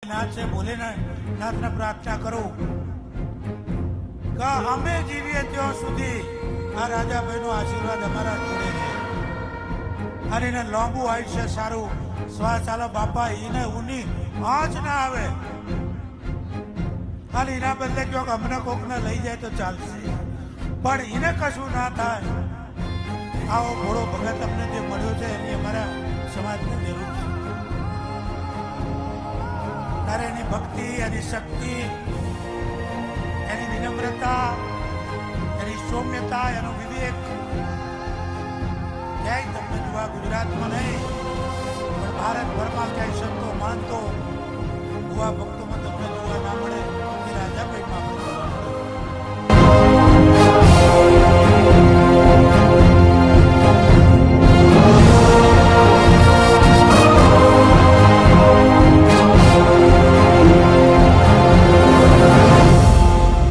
नाथ से भोलेनाथ ने प्रार्थना करो कि અમે જીવીએ ત્યાં સુધી આ રાજાભાઈનો આશીર્વાદ અમારા જોડે છે અને એને લાંબુ આયુષ્ય સારું શ્વાસ ચાલો બાપા એને ઊની આંચ ના આવે ખાલી એના બદલે જો અમને કોકને લઈ જાય તો ચાલશે પણ એને કશું ના થાય આવો ભોળો ભગત અમને જે મળ્યો છે એની અમારા સમાજને જરૂર છે ત્યારે એની ભક્તિ એની શક્તિ એની વિનમ્રતા એની સૌમ્યતા એનો વિવેક ક્યાંય તમને જોવા ગુજરાતમાં નહીં પણ ભારતભરમાં ક્યાંય સંતો માનતો ભુવા ભક્તોમાં